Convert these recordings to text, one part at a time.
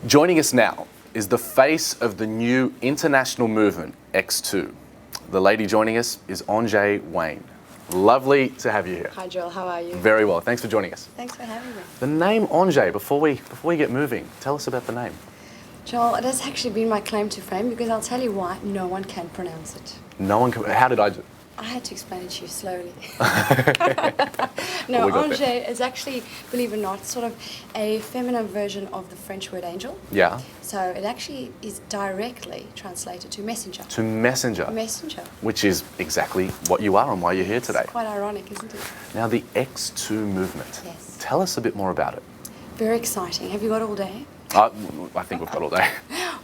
Joining us now is the face of the new international movement, X2. The lady joining us is Anjay Wayne. Lovely to have you here. Hi Joel, how are you? Very well, thanks for joining us. Thanks for having me. The name Anjay, before we get moving, tell us about the name. Joel, it has actually been my claim to fame because I'll tell you why no one can pronounce it. No one can, how did I do? I had to explain it to you slowly. Well, No, we got Anjay is actually, believe it or not, sort of a feminine version of the French word angel. Yeah. So it actually is directly translated to messenger. To messenger. Messenger. Which is exactly what you are and why you're here today. It's quite ironic, isn't it? Now the X2 movement. Yes. Tell us a bit more about it. Very exciting. Have you got all day? I think we've got all day.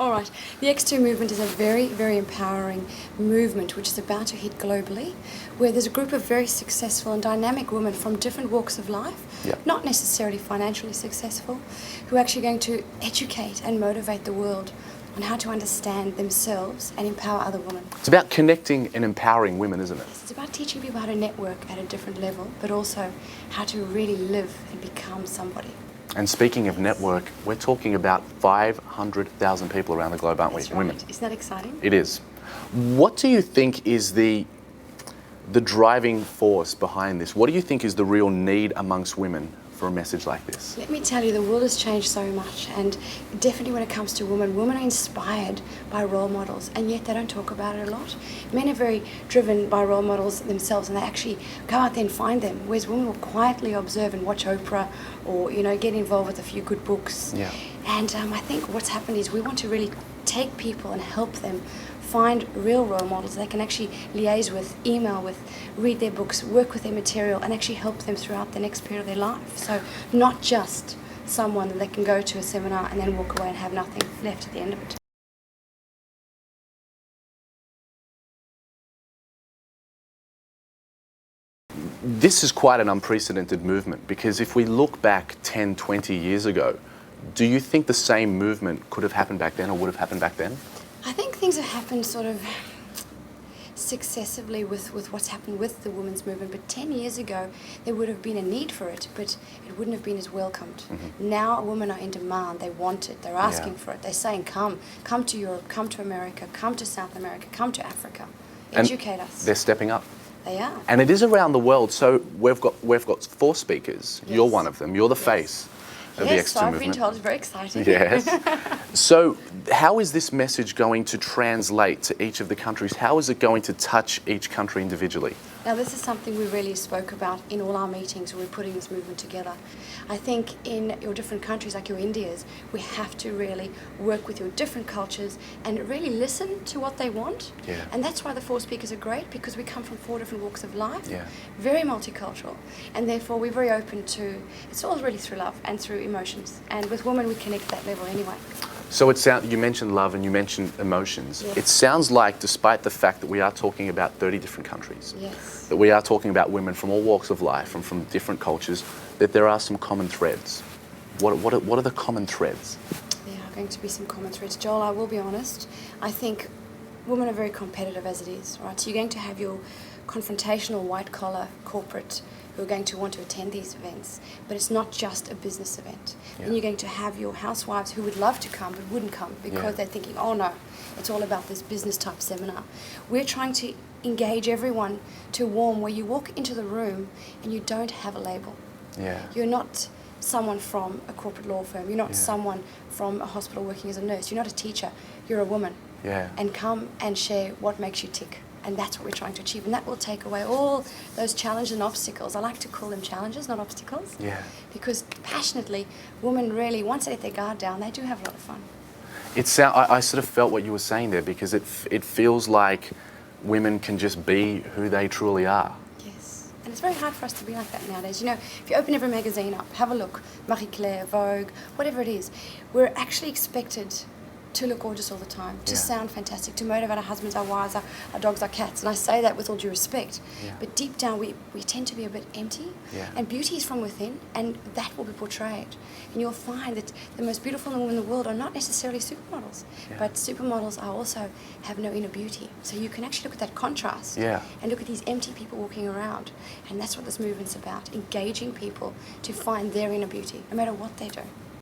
All right. The X2 movement is a very, very empowering movement which is about to hit globally, where there's a group of very successful and dynamic women from different walks of life, Yeah. not necessarily financially successful, who are actually going to educate and motivate the world on how to understand themselves and empower other women. It's about connecting and empowering women, isn't it? It's about teaching people how to network at a different level, but also how to really live and become somebody. And speaking of network, we're talking about 500,000 people around the globe, aren't we? That's right. Women. Isn't that exciting? It is. What do you think is the driving force behind this? What do you think is the real need amongst women for a message like this? Let me tell you, the world has changed so much, and definitely when it comes to women are inspired by role models, and yet they don't talk about it a lot. Men are very driven by role models themselves, and they actually go out there and find them, whereas women will quietly observe and watch Oprah, or get involved with a few good books. Yeah. And I think what's happened is we want to really take people and help them find real role models they can actually liaise with, email with, read their books, work with their material, and actually help them throughout the next period of their life. So not just someone that they can go to a seminar and then walk away and have nothing left at the end of it. This is quite an unprecedented movement, because if we look back 10, 20 years ago, do you think the same movement could have happened back then or would have happened back then? I think things have happened sort of successively with what's happened with the women's movement, but 10 years ago there would have been a need for it, but it wouldn't have been as welcomed. Now women are in demand, they want it, they're asking for it, they're saying come to Europe, come to America, come to South America, come to Africa, educate us. They're stepping up. They are. And it is around the world, so we've got 4 speakers. Yes. You're one of them. You're the face of the X2 so I've movement. been told it's very exciting. Yes. So how is this message going to translate to each of the countries? How is it going to touch each country individually? Now this is something we really spoke about in all our meetings when we're putting this movement together. I think in your different countries, like your Indias, we have to really work with your different cultures and really listen to what they want. Yeah. And that's why the 4 speakers are great, because we come from 4 different walks of life, Yeah. very multicultural, and therefore we're very open to, it's all really through love and through emotions. And with women we connect at that level anyway. So you mentioned love and you mentioned emotions. Yes. It sounds like, despite the fact that we are talking about 30 different countries, Yes. that we are talking about women from all walks of life and from different cultures, that there are some common threads. What are the common threads? There are going to be some common threads. Joel, I will be honest, I think women are very competitive as it is, right? So you're going to have your confrontational white-collar corporate who are going to want to attend these events, but it's not just a business event. Yeah. Then you're going to have your housewives who would love to come but wouldn't come because they're thinking, oh no, it's all about this business type seminar. We're trying to engage everyone to warm, where you walk into the room and you don't have a label. Yeah. You're not someone from a corporate law firm, you're not someone from a hospital working as a nurse, you're not a teacher, you're a woman. Yeah. And come and share what makes you tick. And that's what we're trying to achieve. And that will take away all those challenges and obstacles. I like to call them challenges, not obstacles. Yeah. Because passionately, women really, once they let their guard down, they do have a lot of fun. I sort of felt what you were saying there, because it feels like women can just be who they truly are. Yes. And it's very hard for us to be like that nowadays. If you open every magazine up, have a look, Marie Claire, Vogue, whatever it is, we're actually expected to look gorgeous all the time, to sound fantastic, to motivate our husbands, our wives, our dogs, our cats. And I say that with all due respect. Yeah. But deep down, we tend to be a bit empty. Yeah. And beauty is from within, and that will be portrayed. And you'll find that the most beautiful women in the world are not necessarily supermodels, but supermodels are also have no inner beauty. So you can actually look at that contrast and look at these empty people walking around. And that's what this movement's about, engaging people to find their inner beauty, no matter what they do.